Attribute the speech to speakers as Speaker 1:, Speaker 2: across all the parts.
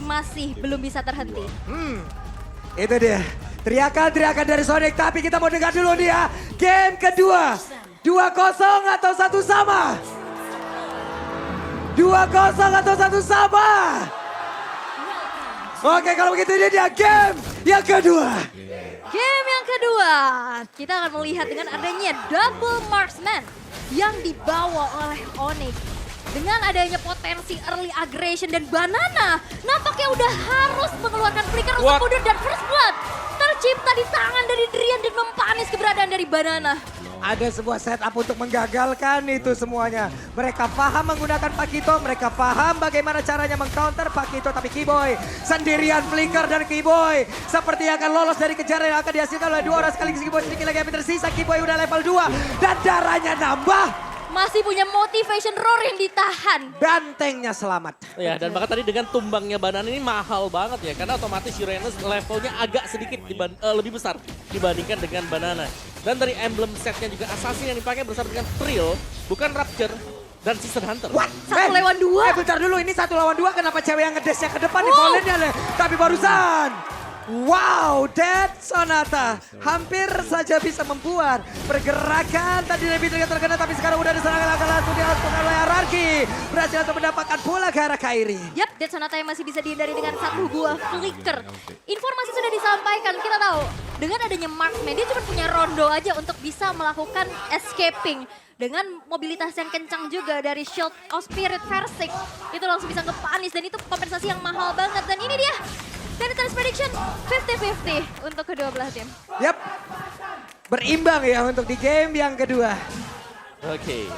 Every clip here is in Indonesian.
Speaker 1: masih belum bisa terhenti.
Speaker 2: Itu dia. Teriakan-teriakan dari Sonic, tapi kita mau dengar dulu dia. Game kedua. 2-0 atau 1 sama? 2-0 atau 1 sama? Oke, kalau begitu ini dia game yang kedua.
Speaker 1: Game yang kedua, kita akan melihat dengan adanya double marksman yang dibawa oleh Onyx. Dengan adanya potensi early aggression dan Banana, nampaknya udah harus mengeluarkan flicker untuk mundur dan first blood tercipta di tangan dari Drian dan mempanis keberadaan dari Banana.
Speaker 2: Ada sebuah setup untuk menggagalkan itu semuanya. Mereka paham menggunakan Pakito, mereka paham bagaimana caranya mengcounter Pakito. Tapi Kiboy sendirian flicker dan Kiboy seperti akan lolos dari kejaran yang akan dihasilkan oleh dua orang sekaligus. Kiboy sedikit lagi yang tersisa, Kiboy udah level 2 dan darahnya nambah.
Speaker 1: Masih punya motivation roar yang ditahan.
Speaker 2: Bantengnya selamat.
Speaker 3: Ya, dan bahkan tadi dengan tumbangnya Banana ini mahal banget ya. Karena otomatis Uranus levelnya agak sedikit lebih besar dibandingkan dengan Banana. Dan dari emblem setnya juga Assassin yang dipakai bersama dengan Thrill, bukan Rapture dan Season Hunter.
Speaker 2: What?
Speaker 1: 1 lawan 2.
Speaker 2: Bentar dulu, ini 1 lawan 2. Kenapa cewek yang ngedesnya ke depan nih volley-nya? Tapi barusan. Wow, Dead Sonata hampir saja bisa membuat pergerakan. Tadi lebih terkena, tapi sekarang udah diserang langsung dilakukan oleh Ararki. Berhasil untuk mendapatkan bola ke arah Kairi.
Speaker 1: Yap, Dead Sonata yang masih bisa dihindari dengan 1 buah flicker. Informasi sudah disampaikan, kita tahu dengan adanya marksman dia cuma punya rondo aja untuk bisa melakukan escaping. Dengan mobilitas yang kencang juga dari Shield of Spirit Versik, itu langsung bisa ngepanis dan itu kompensasi yang mahal banget. Dan ini dia, Planetary Prediction 50-50 untuk kedua belah tim.
Speaker 2: Yap, berimbang ya untuk di game yang kedua.
Speaker 3: Oke.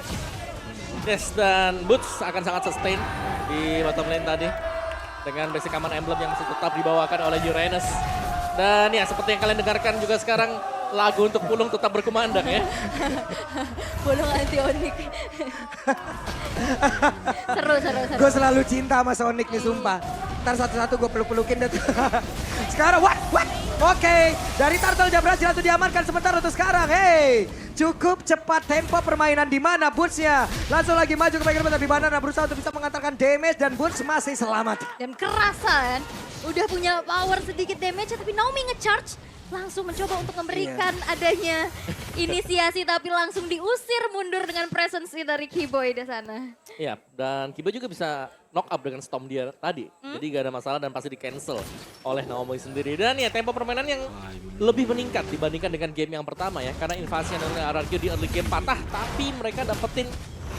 Speaker 3: Yes, dan Boots akan sangat sustain di bottom lane tadi. Dengan basic command emblem yang masih tetap dibawakan oleh Uranus. Dan ya seperti yang kalian dengarkan juga sekarang, lagu untuk Pulung tetap berkumandang ya.
Speaker 1: Pulung anti Onyx. Seru.
Speaker 2: Gue selalu cinta sama Sonic nih sumpah. Ntar satu-satu gue peluk-pelukin deh. Sekarang what? Oke, dari Turtle dia berhasil untuk diamankan sebentar untuk sekarang. Hey, cukup cepat tempo permainan di mana Boots-nya. Langsung lagi maju ke bagian depan, tapi Banana berusaha untuk bisa mengantarkan damage dan Boots masih selamat.
Speaker 1: Dan kerasa kan, udah punya power sedikit damage tapi Naomi nge-charge. Langsung mencoba untuk memberikan adanya inisiasi tapi langsung diusir mundur dengan presence dari Kiboy di sana.
Speaker 3: Iya, dan Kiboy juga bisa knock up dengan Storm dia tadi. Jadi gak ada masalah dan pasti di cancel oleh Naomi sendiri. Dan ya tempo permainan yang lebih meningkat dibandingkan dengan game yang pertama ya. Karena invasi yang oleh RRQ di early game patah tapi mereka dapetin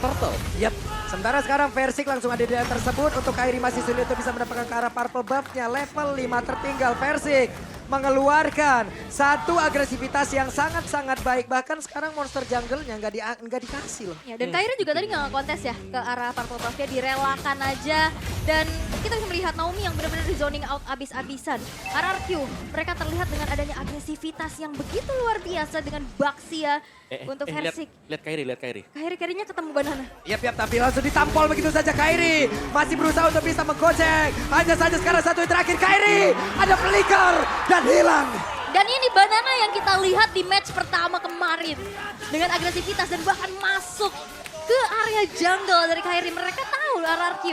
Speaker 3: Turtle.
Speaker 2: Yap, sementara sekarang Versik langsung ada di daerah tersebut. Untuk Kairi masih sulit untuk bisa mendapatkan ke arah purple buff-nya. Level 5 tertinggal Versik mengeluarkan satu agresivitas yang sangat-sangat baik. Bahkan sekarang monster jungle-nya nggak dikasih loh.
Speaker 1: Ya, dan Kairi juga tadi nggak kontes ya ke arah purple buff-nya, direlakan aja. Dan kita bisa melihat Naomi yang benar-benar di zoning out abis-abisan. RRQ, mereka terlihat dengan adanya agresivitas yang begitu luar biasa dengan Baxia untuk Versik.
Speaker 3: Lihat Kairi.
Speaker 1: Kairi-kairinya ketemu Banana.
Speaker 2: Yap, tapi langsung ditampol begitu saja Kairi. Masih berusaha untuk bisa menggocek. Hanya saja sekarang satu yang terakhir Kairi. Ada flicker dan hilang.
Speaker 1: Dan ini Banana yang kita lihat di match pertama kemarin. Dengan agresivitas dan bahkan masuk ke area jungle dari Kairi. Mereka tahu RRQ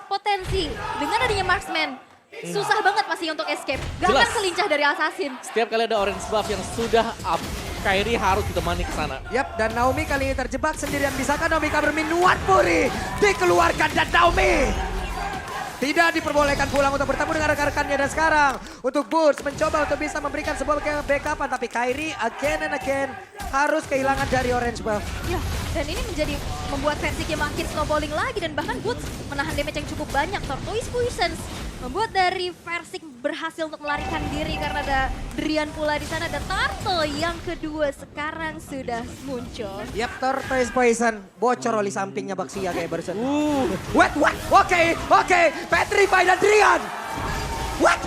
Speaker 1: potensi dengan adanya marksman. Susah banget pasti untuk escape. Gak akan
Speaker 3: Jelas.
Speaker 1: selincah dari assassin.
Speaker 3: Setiap kali ada orange buff yang sudah up, Kairi harus ditemani ke sana.
Speaker 2: Yap, dan Naomi kali ini terjebak sendirian. Bisakah Naomi cover minuan Puri? Dikeluarkan dan Naomi tidak diperbolehkan pulang untuk bertemu dengan rekan-rekannya. Dan sekarang untuk Boots mencoba untuk bisa memberikan sebuah backupan. Tapi Kairi again and again harus kehilangan dari orange buff.
Speaker 1: Ya, dan ini membuat Versiknya makin snowballing lagi. Dan bahkan Boots menahan damage yang cukup banyak. Tortoise Poisons membuat dari Versik berhasil untuk melarikan diri karena ada Drian pula di sana. Dan Turtle yang kedua sekarang sudah muncul.
Speaker 2: Yap, Tortoise Poison bocor oli sampingnya Baxia kayak barusan. What? Oke. Petrify dan Drian. What?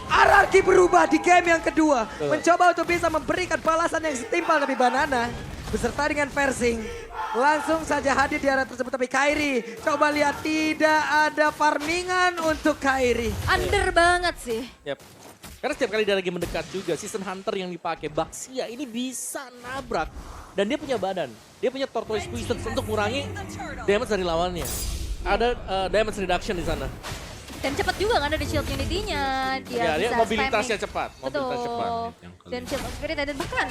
Speaker 2: RRQ berubah di game yang kedua. Mencoba untuk bisa memberikan balasan yang setimpal, tapi Banana beserta dengan Versing langsung saja hadir di area tersebut. Tapi Kairi, coba lihat tidak ada farmingan untuk Kairi.
Speaker 1: Under banget sih.
Speaker 3: Yap. Karena setiap kali dia lagi mendekat juga, Season Hunter yang dipakai Baxia ini bisa nabrak. Dan dia punya badan, dia punya Tortoise Poison untuk mengurangi damage dari lawannya. Ada damage reduction di sana.
Speaker 1: Dan cepat juga kan dari shield unity-nya. Dia
Speaker 3: Dia
Speaker 1: bisa
Speaker 3: mobilitasnya
Speaker 1: spamming.
Speaker 3: cepat.
Speaker 1: Betul.
Speaker 3: Mobilitas cepat.
Speaker 1: Dan shield of spirit dan bahkan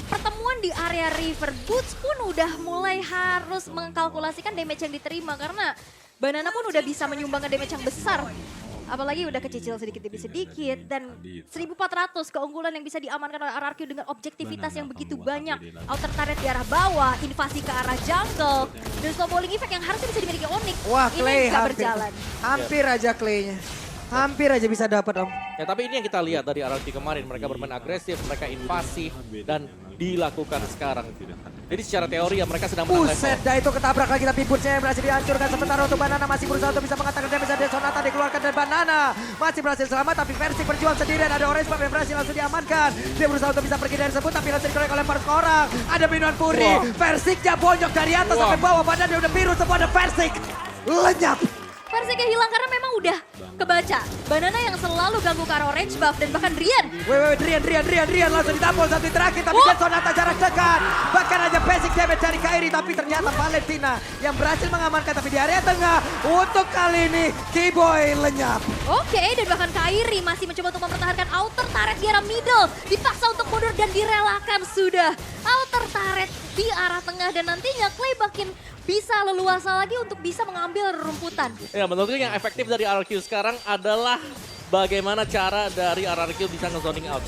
Speaker 1: pertemuan di area river boots pun udah mulai harus mengkalkulasikan damage yang diterima karena Banana pun udah bisa menyumbangkan damage yang besar. Apalagi udah kecicil sedikit demi sedikit dan 1400 keunggulan yang bisa diamankan oleh RRQ dengan objektivitas yang begitu banyak. Outer turret di arah bawah, invasi ke arah jungle, dan snowballing effect yang harusnya bisa dimiliki Onyx.
Speaker 2: Wah,
Speaker 1: Ini
Speaker 2: Clay
Speaker 1: nggak
Speaker 2: hampir,
Speaker 1: berjalan.
Speaker 2: hampir aja Clay-nya. Hampir aja bisa dapat, Om.
Speaker 3: Ya tapi ini yang kita lihat dari RRQ kemarin. Mereka bermain agresif, mereka invasi dan dilakukan sekarang. Jadi secara teori ya mereka sedang menang
Speaker 2: Buset,
Speaker 3: level.
Speaker 2: dah itu ketabrak lagi tapi Bootsnya yang berhasil dihancurkan. Sementara untuk Banana masih berusaha untuk bisa mengatakan damage dari Sonata dikeluarkan dan Banana masih berhasil selamat tapi Versi berjuang sendirian. Ada Orange Buff yang berhasil langsung diamankan. Dia berusaha untuk bisa pergi dari tersebut tapi langsung dikeluarkan oleh empat orang. Ada Minuan Puri, Versiknya bonyok dari atas sampai bawah. Badan dia udah biru semua, ada Versik. Lenyap.
Speaker 1: Versiknya hilang karena memang udah kebaca. Banana yang selalu ganggu ke arah orange buff dan bahkan Rian.
Speaker 2: Wait, Rian langsung ditampol satu terakhir tapi dia Sonata jarak dekat. Bahkan aja basic damage dari Kairi tapi ternyata Valentina yang berhasil mengamankan tapi di area tengah. Untuk kali ini Keyboy lenyap.
Speaker 1: Oke, dan bahkan Kairi masih mencoba untuk mempertahankan outer turret di arah middle. Dipaksa untuk mundur dan direlakan sudah. Outer turret di arah tengah dan nantinya Clay makin bisa leluasa lagi untuk bisa mengambil rumputan.
Speaker 3: Ya menurutku yang efektif dari RRQ sekarang adalah bagaimana cara dari RRQ bisa nge-zoning out.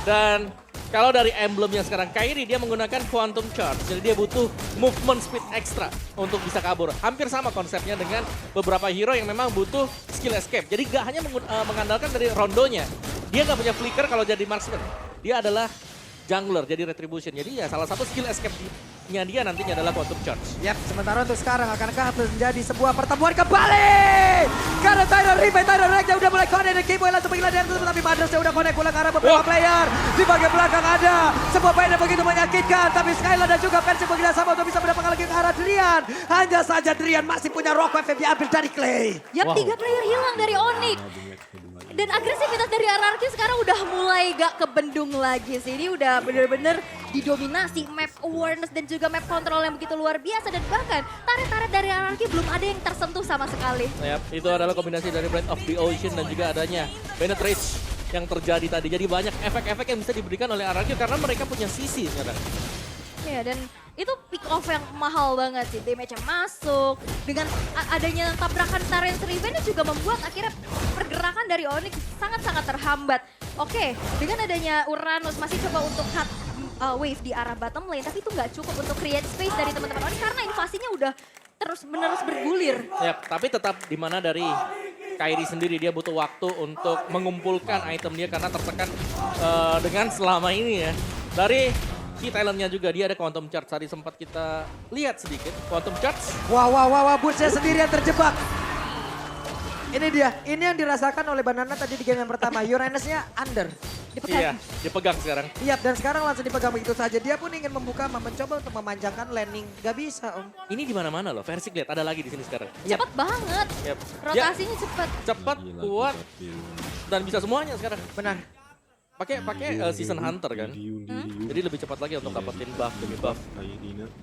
Speaker 3: Dan kalau dari emblemnya sekarang Kairi dia menggunakan Quantum Charge. Jadi dia butuh movement speed extra untuk bisa kabur. Hampir sama konsepnya dengan beberapa hero yang memang butuh skill escape. Jadi gak hanya mengandalkan dari rondonya. Dia gak punya flicker kalau jadi marksman. Dia adalah jungler jadi retribution. Jadi ya salah satu skill escape-nya dia nantinya adalah Quantum Charge.
Speaker 2: Yap, sementara untuk sekarang akankah menjadi sebuah pertemuan kembali? Karena Tyler Ragnya udah mulai connect dan Keyboy langsung menghilang dari tersebut tapi Madrasnya udah connect pula ke arah beberapa player. Di bagian belakang ada sebuah main yang begitu menyakitkan tapi Skylar dan juga Persik begitu sama untuk bisa mendapatkan lagi ke arah Drian. Hanya saja Drian masih punya rock wave yang diambil dari Clay.
Speaker 1: Yap, 3 player hilang dari Onyx. Dan agresivitas dari RRQ sekarang udah mulai gak kebendung lagi sih. Ini udah bener-bener didominasi map awareness dan juga map control yang begitu luar biasa. Dan bahkan tarik-tarik dari RRQ belum ada yang tersentuh sama sekali.
Speaker 3: Yap, itu adalah kombinasi dari Blade of the Ocean dan juga adanya Bennett Rage yang terjadi tadi. Jadi banyak efek-efek yang bisa diberikan oleh RRQ karena mereka punya sisi sekarang.
Speaker 1: Ya, dan itu pick off yang mahal banget sih. Damage yang masuk. Dengan adanya tabrakan Tyrant's Revenge juga membuat akhirnya pergerakan dari Onyx sangat-sangat terhambat. Oke, dengan adanya Uranus masih coba untuk cut wave di arah bottom lane. Tapi itu nggak cukup untuk create space dari teman-teman Onyx karena invasinya udah terus-menerus bergulir.
Speaker 3: Yap, tapi tetap di mana dari Kairi sendiri dia butuh waktu untuk mengumpulkan item dia karena tertekan dengan selama ini ya. Dari key talentnya juga dia ada Quantum Charge, tadi sempat kita lihat sedikit Quantum Charge.
Speaker 2: Wah, Bootsnya sendirian terjebak. Ini dia, ini yang dirasakan oleh Banana tadi di game yang pertama. Uranusnya under.
Speaker 3: Iya, dipegang sekarang.
Speaker 2: Iya, dan sekarang langsung dipegang begitu saja. Dia pun ingin membuka, mencoba untuk memanjangkan landing. Gak bisa, Om.
Speaker 3: Ini di mana-mana loh, versi lihat ada lagi di sini sekarang.
Speaker 1: Cepet banget.
Speaker 3: Yap.
Speaker 1: Rotasinya cepet.
Speaker 3: Cepat, kuat, dan bisa semuanya sekarang.
Speaker 2: Benar.
Speaker 3: Pakai season hunter kan. Jadi lebih cepat lagi untuk dapetin buff demi buff.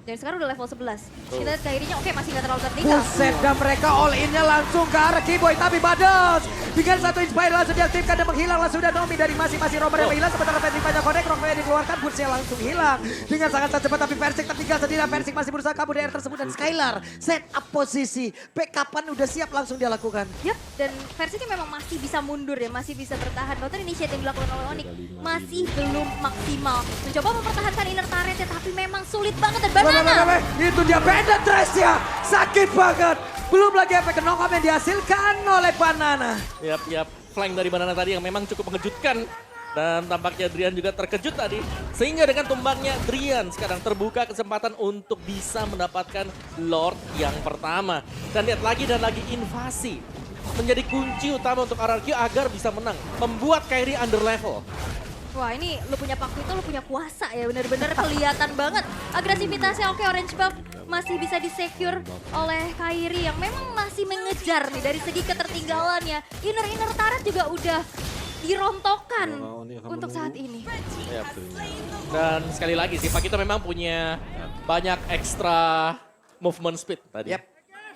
Speaker 1: Dan sekarang udah level 11. Kita lihat Kairinya oke masih gak terlalu tertinggal.
Speaker 2: Buset, dan mereka all in-nya langsung ke arah Keyboy. Tapi Badas dengan satu inspire langsung diaktifkan dan menghilang. Langsung ada Nomi dari masing-masing romer yang menghilang. Sementara Persik banyak connect, rocknya dikeluarkan. Bootsnya langsung hilang. Dengan sangat cepat tapi Persik tertinggal sendirian. Persik masih berusaha kabur dari tersebut. Dan Skylar set up posisi. Backupan udah siap langsung dia lakukan.
Speaker 1: Yap, dan Versiknya memang masih bisa mundur ya, masih bisa bertahan. Counter initiate yang dilakukan oleh Onyx masih belum maksimal. Mencoba mempertahankan inner turret tapi memang sulit banget dan Banana.
Speaker 2: Itu dia Bennett Rage-nya. Sakit banget. Belum lagi efek knock-up yang dihasilkan oleh Banana.
Speaker 3: Yap, flank dari Banana tadi yang memang cukup mengejutkan. Dan tampaknya Drian juga terkejut tadi. Sehingga dengan tumbangnya Drian sekarang terbuka kesempatan untuk bisa mendapatkan Lord yang pertama. Dan lihat lagi dan lagi invasi. Menjadi kunci utama untuk RRQ agar bisa menang. Membuat Kairi under level.
Speaker 1: Wah ini lu punya paku itu lu punya kuasa ya, bener-bener kelihatan banget. Agresivitasnya oke, orange buff masih bisa disecure oleh Kairi yang memang masih mengejar nih dari segi ketertinggalannya. Inner turret juga udah dirontokkan untuk saat ini.
Speaker 3: Yap. Dan sekali lagi sih Pak kita memang punya banyak ekstra movement speed tadi.
Speaker 2: Yap.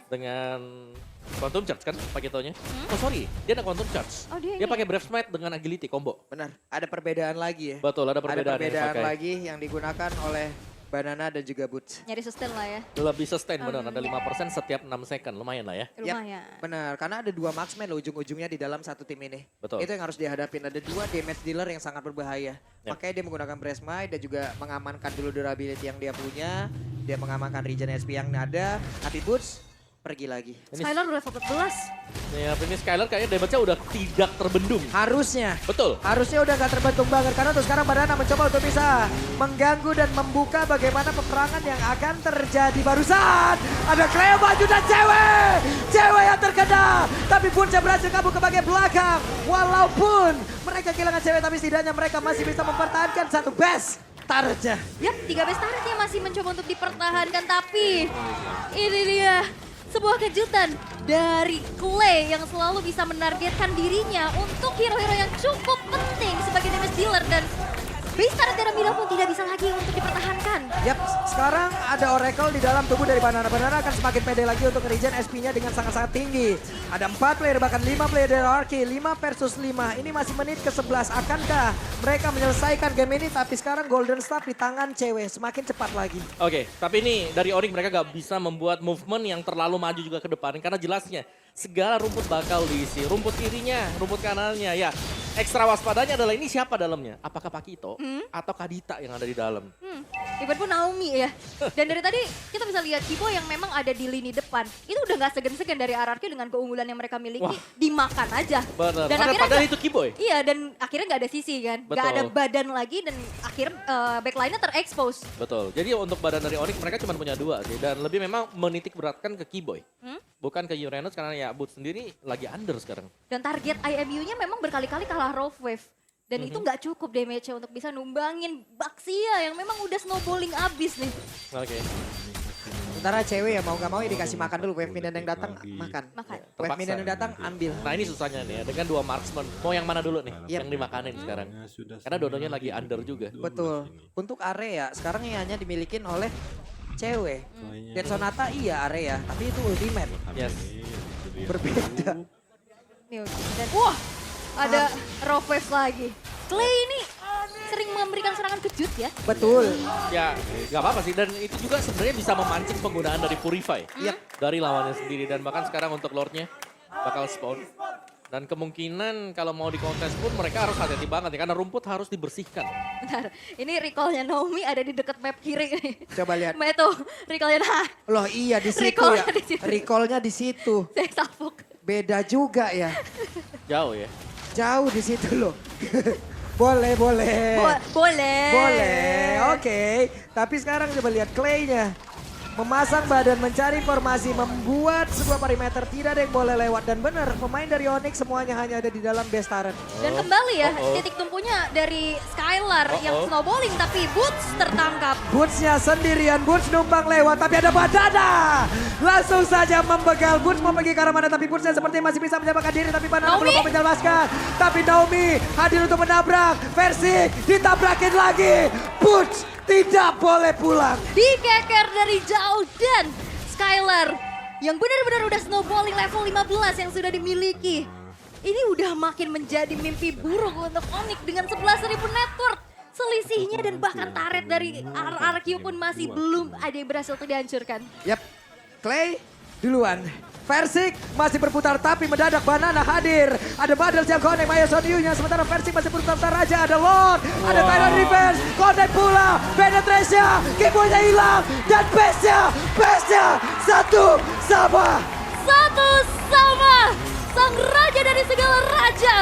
Speaker 3: Dengan Quantum Charge kan pakai taunya. Oh sorry, dia ada Quantum Charge.
Speaker 1: Oh, dia
Speaker 3: Dia
Speaker 1: ini.
Speaker 3: pakai Brave Smite dengan Agility combo.
Speaker 2: Benar, ada perbedaan lagi ya.
Speaker 3: Betul, ada
Speaker 2: Ada
Speaker 3: perbedaan,
Speaker 2: perbedaan
Speaker 3: yang dipakai.
Speaker 2: lagi yang digunakan oleh Banana dan juga Boots.
Speaker 1: Nyari sustain lah ya.
Speaker 3: Lebih sustain benar, ada 5% setiap 6 second, lumayan lah ya.
Speaker 1: Lumayan.
Speaker 2: Benar, karena ada 2 marksman loh ujung-ujungnya di dalam satu tim ini.
Speaker 3: Betul.
Speaker 2: Itu yang harus dihadapin. Ada 2 damage dealer yang sangat berbahaya.
Speaker 3: Yap.
Speaker 2: Makanya dia menggunakan Breath Smite dan juga mengamankan dulu durability yang dia punya. Dia mengamankan regen SP yang ada. Tapi Boots pergi lagi.
Speaker 3: Ini,
Speaker 1: Skylar udah level 14.
Speaker 3: ya, ini Skylar kayaknya damage-nya udah tidak terbendung.
Speaker 2: Harusnya.
Speaker 3: Betul.
Speaker 2: Harusnya udah gak terbentuk banget karena tuh sekarang Banana mencoba untuk bisa mengganggu dan membuka bagaimana peperangan yang akan terjadi barusan. Ada Cleo maju dan cewek yang terkena. Tapi Boots berhasil kabur ke bagian belakang. Walaupun mereka kehilangan cewek tapi setidaknya mereka masih bisa mempertahankan satu best turret-nya.
Speaker 1: Yap, 3 best turretnya masih mencoba untuk dipertahankan. Tapi ini dia sebuah kejutan dari Clay yang selalu bisa menargetkan dirinya untuk hero-hero yang cukup penting sebagai damage dealer. Dan base turret Mira pun tidak bisa lagi untuk dipertahankan.
Speaker 2: Yap, sekarang ada Oracle di dalam tubuh dari Banana. Banana akan semakin pede lagi untuk regen SP-nya dengan sangat-sangat tinggi. Ada 4 player, bahkan 5 player dari Arki. 5 versus 5. Ini masih menit ke-11. Akankah mereka menyelesaikan game ini? Tapi sekarang Golden Staff di tangan cewek. Semakin cepat lagi.
Speaker 3: Oke, tapi ini dari Orik mereka gak bisa membuat movement yang terlalu maju juga ke depan. Karena jelasnya segala rumput bakal diisi. Rumput kirinya, rumput kanannya. Ya, ekstra waspadanya adalah ini siapa dalamnya? Apakah Pakito atau Kadita yang ada di dalam?
Speaker 1: Even pun Naomi ya. Dan dari tadi kita bisa lihat Kibo yang memang ada di lini depan. Itu udah gak segan-segan dari RRQ dengan keunggulan yang mereka miliki.
Speaker 3: Wah.
Speaker 1: Dimakan aja.
Speaker 3: Benar,
Speaker 1: Dan akhirnya
Speaker 3: padahal
Speaker 1: nggak-
Speaker 3: itu Kiboy.
Speaker 1: Iya, dan akhirnya gak ada sisi kan. Gak
Speaker 3: Betul.
Speaker 1: ada badan lagi dan akhirnya backline-nya terekspos.
Speaker 3: Betul, jadi untuk badan dari Onyx mereka cuma punya 2 sih. Dan lebih memang menitik beratkan ke Kiboy. Bukan ke Uranus karena ya Boots sendiri lagi under sekarang.
Speaker 1: Dan target IMU-nya memang berkali-kali kalah Rough Wave. Dan itu nggak cukup damage-nya untuk bisa numbangin Baxia yang memang udah snowballing abis nih.
Speaker 3: Oke.
Speaker 2: Sementara cewek ya mau gak mau ya dikasih makan dulu. Wave minion yang datang makan.
Speaker 1: Makan.
Speaker 2: Wave
Speaker 3: Terpaksa.
Speaker 2: minion yang datang ambil.
Speaker 3: Nah ini susahnya nih ya, dengan 2 marksman. Mau yang mana dulu nih
Speaker 2: Yep.
Speaker 3: yang dimakanin sekarang? Karena dua-duanya lagi under juga.
Speaker 2: Betul. Untuk area sekarang yang hanya dimilikin oleh cewek. Dead Sonata iya area, tapi itu ultimate.
Speaker 3: Yes.
Speaker 2: Berbeda.
Speaker 1: Nih, dan wah, ada Rough Wave lagi. Clay ini sering memberikan serangan kejut ya.
Speaker 2: Betul.
Speaker 3: Ya gak apa-apa sih, dan itu juga sebenarnya bisa memancing penggunaan dari Purify. Dari lawannya sendiri, dan bahkan sekarang untuk Lordnya bakal spawn. Dan kemungkinan kalau mau di kontes pun mereka harus hati-hati banget ya, karena rumput harus dibersihkan.
Speaker 1: Bentar, ini recall-nya Naomi ada di dekat map kiri nih.
Speaker 2: Coba lihat.
Speaker 1: Meto, recall-nya nah,
Speaker 2: Loh iya di situ
Speaker 1: Recall-nya
Speaker 2: ya.
Speaker 1: di situ.
Speaker 2: Recall-nya di situ.
Speaker 1: saya salfok.
Speaker 2: Beda juga ya.
Speaker 3: Jauh ya.
Speaker 2: Jauh di situ loh. Boleh.
Speaker 1: Boleh.
Speaker 2: Boleh, oke. Tapi sekarang coba lihat Clay-nya. Memasang badan, mencari formasi, membuat sebuah perimeter. Tidak ada yang boleh lewat. Dan benar, pemain dari Onyx semuanya hanya ada di dalam base turret.
Speaker 1: Dan kembali ya, titik tumpunya dari Skylar yang snowballing, tapi Boots tertangkap.
Speaker 2: Boots-nya sendirian, Boots numpang lewat. Tapi ada Banana. Langsung saja membegal. Boots mau pergi ke arah mana, tapi Boots-nya seperti masih bisa menyelamatkan diri. Tapi Banana
Speaker 1: Naomi.
Speaker 2: belum mau menjelaskan. Tapi Naomi hadir untuk menabrak. Versi ditabrakin lagi. Boots tidak boleh pulang.
Speaker 1: Dikeker dari jauh dan Skylar yang benar-benar udah snowballing level 15 yang sudah dimiliki. Ini udah makin menjadi mimpi buruk untuk Onyx dengan 11.000 network. Selisihnya dan bahkan taret dari RRQ pun masih belum ada yang berhasil untuk dihancurkan.
Speaker 2: Yap, Clay duluan. Versik masih berputar tapi mendadak Banana hadir. Ada Badal yang connect Maya Soniunya. Sementara Versik masih berputar raja. Ada Lord, ada Tyrant Revenge. Connect pula, penetration-nya, Kiboy-nya hilang. Dan base-nya satu sama.
Speaker 1: Satu sama, sang raja dari segala raja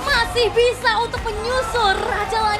Speaker 1: masih bisa untuk menyusul Raja Langit